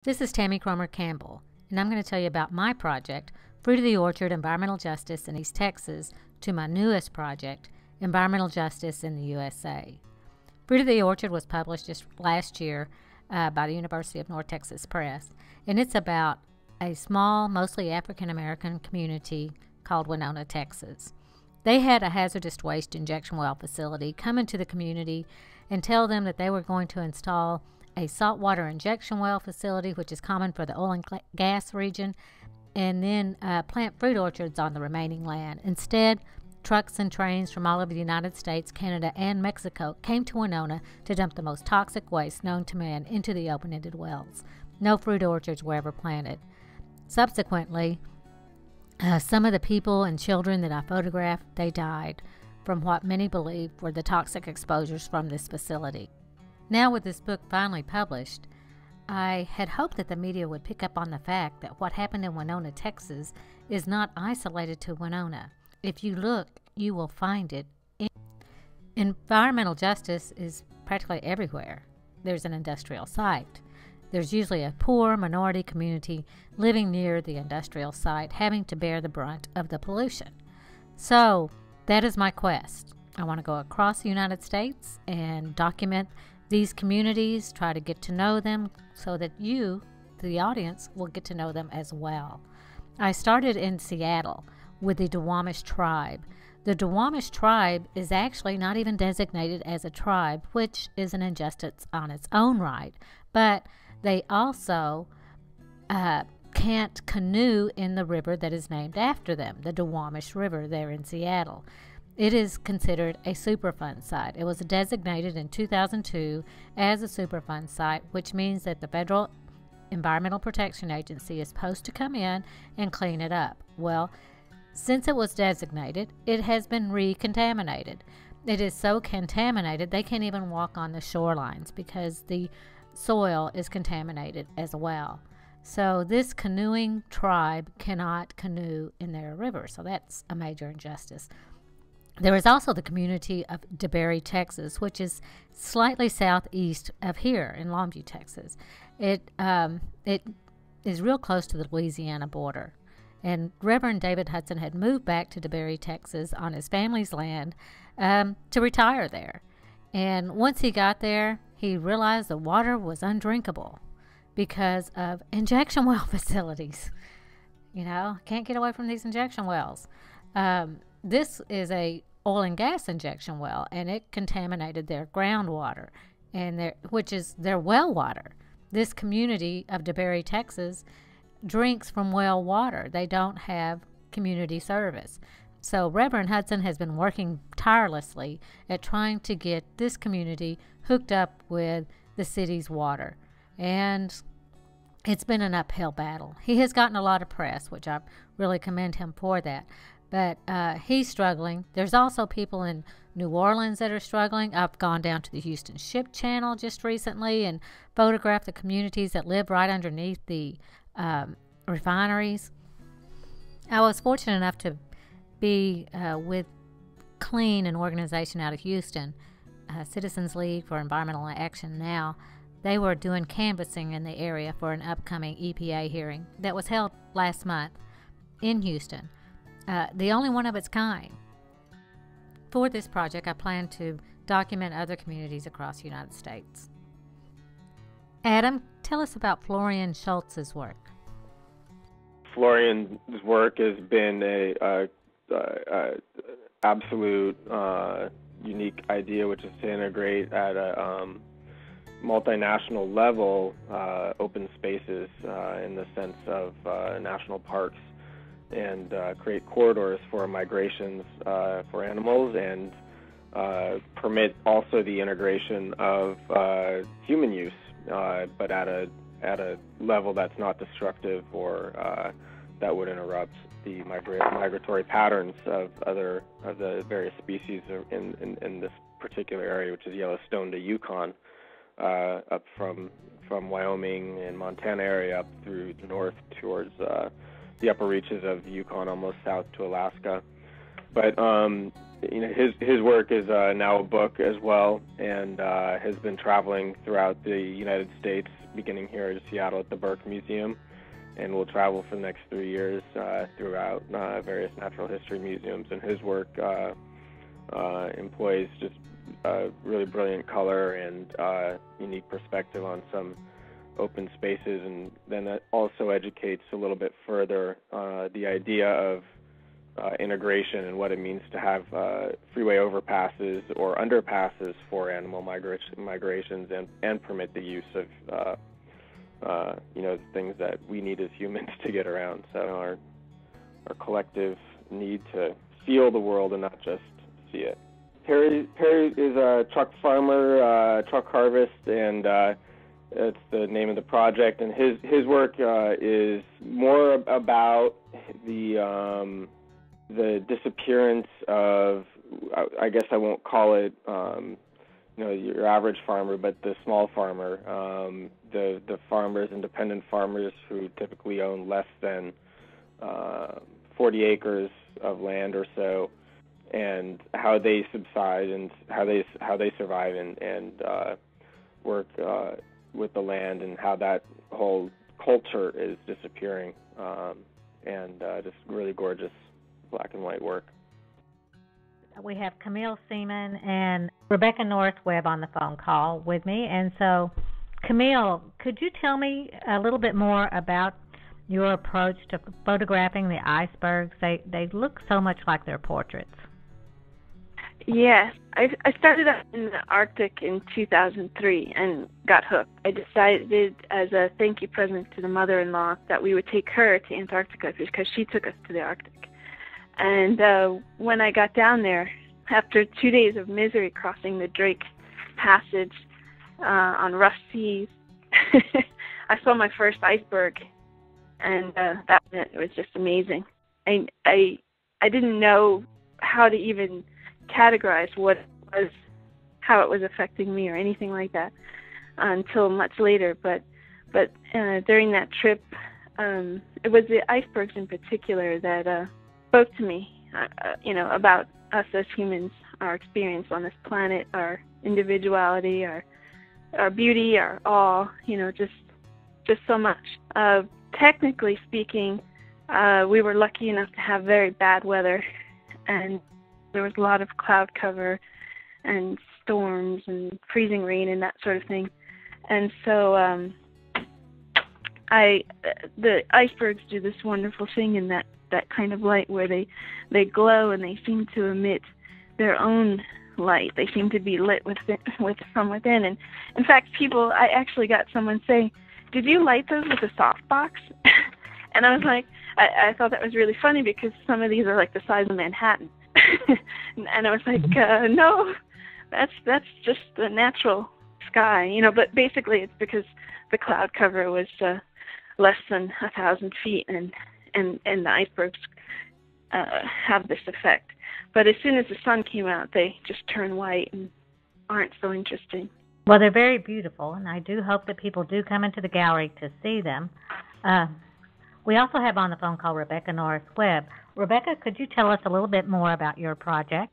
This is Tammy Cromer-Campbell, and I'm going to tell you about my project, Fruit of the Orchard Environmental Justice in East Texas, to my newest project, Environmental Justice in the USA. Fruit of the Orchard was published just last year by the University of North Texas Press, and it's about a small, mostly African-American community called Winona, Texas. They had a hazardous waste injection well facility come into the community and tell them that they were going to install a saltwater injection well facility, which is common for the oil and gas region, and then plant fruit orchards on the remaining land. Instead, trucks and trains from all over the United States, Canada, and Mexico came to Winona to dump the most toxic waste known to man into the open-ended wells. No fruit orchards were ever planted. Subsequently, some of the people and children that I photographed, they died from what many believe were the toxic exposures from this facility. Now, with this book finally published, I had hoped that the media would pick up on the fact that what happened in Winona, Texas is not isolated to Winona. If you look, you will find it. Environmental justice is practically everywhere. There's an industrial site. There's usually a poor minority community living near the industrial site, having to bear the brunt of the pollution. So that is my quest. I want to go across the United States and document these communities, try to get to know them so that you, the audience, will get to know them as well. I started in Seattle with the Duwamish tribe. The Duwamish tribe is actually not even designated as a tribe, which is an injustice on its own right, but they also can't canoe in the river that is named after them, the Duwamish River there in Seattle. It is considered a Superfund site. It was designated in 2002 as a Superfund site, which means that the Federal Environmental Protection Agency is supposed to come in and clean it up. Well, since it was designated, it has been recontaminated. It is so contaminated they can't even walk on the shorelines because the soil is contaminated as well. So this canoeing tribe cannot canoe in their river, so that's a major injustice. There is also the community of DeBerry, Texas, which is slightly southeast of here in Longview, Texas. It is real close to the Louisiana border. And Reverend David Hudson had moved back to DeBerry, Texas on his family's land to retire there. And once he got there, he realized the water was undrinkable because of injection well facilities. You know, can't get away from these injection wells. This is a oil and gas injection well, and it contaminated their groundwater, and which is their well water. This community of DeBerry, Texas, drinks from well water. They don't have community service. So Reverend Hudson has been working tirelessly at trying to get this community hooked up with the city's water. And it's been an uphill battle. He has gotten a lot of press, which I really commend him for that. But he's struggling. There's also people in New Orleans that are struggling. I've gone down to the Houston Ship Channel just recently and photographed the communities that live right underneath the refineries. I was fortunate enough to be with CLEAN, an organization out of Houston, Citizens League for Environmental Action Now. They were doing canvassing in the area for an upcoming EPA hearing that was held last month in Houston. The only one of its kind. For this project, I plan to document other communities across the United States. Adam, tell us about Florian Schultz's work. Florian's work has been a absolute unique idea, which is to integrate at a multinational level open spaces in the sense of national parks, and create corridors for migrations for animals, and permit also the integration of human use, but at a level that's not destructive or that would interrupt the migratory patterns of the various species in this particular area, which is Yellowstone to Yukon, up from Wyoming and Montana area up through the north towards the upper reaches of Yukon, almost south to Alaska. But his work is now a book as well, and has been traveling throughout the United States, beginning here in Seattle at the Burke Museum, and will travel for the next 3 years throughout various natural history museums. And his work employs just really brilliant color and unique perspective on some open spaces, and then that also educates a little bit further the idea of integration and what it means to have freeway overpasses or underpasses for animal migrations and permit the use of things that we need as humans to get around. So our collective need to feel the world and not just see it. Perry is a truck farmer, truck harvest, and it's the name of the project. And his work is more about the disappearance of, I guess I won't call it, your average farmer, but the small farmer, the farmers, independent farmers who typically own less than 40 acres of land or so, and how they subside and how they survive and work with the land, and how that whole culture is disappearing, and just really gorgeous black and white work. We have Camille, Seaman, and Rebecca Norris Webb on the phone call with me. And so, Camille, could you tell me a little bit more about your approach to photographing the icebergs? They look so much like their portraits. Yes, I started out in the Arctic in 2003 and got hooked. I decided as a thank you present to the mother-in-law that we would take her to Antarctica because she took us to the Arctic. And when I got down there, after 2 days of misery crossing the Drake Passage on rough seas, I saw my first iceberg, and it was just amazing. I didn't know how to even categorize what it was, how it was affecting me or anything like that until much later. But during that trip, it was the icebergs in particular that spoke to me, about us as humans, our experience on this planet, our individuality, our beauty, our awe, just so much. Technically speaking, we were lucky enough to have very bad weather, and there was a lot of cloud cover and storms and freezing rain and that sort of thing. And so the icebergs do this wonderful thing in that kind of light where they glow and they seem to emit their own light. They seem to be lit from within. And in fact, I actually got someone saying, "Did you light those with a softbox?" And I was like, I thought that was really funny because some of these are like the size of Manhattan. And I was like, no, that's just the natural sky, But basically, it's because the cloud cover was less than 1,000 feet, and the icebergs have this effect. But as soon as the sun came out, they just turn white and aren't so interesting. Well, they're very beautiful, and I do hope that people do come into the gallery to see them. We also have on the phone call Rebecca Norris Webb. Rebecca, could you tell us a little bit more about your project?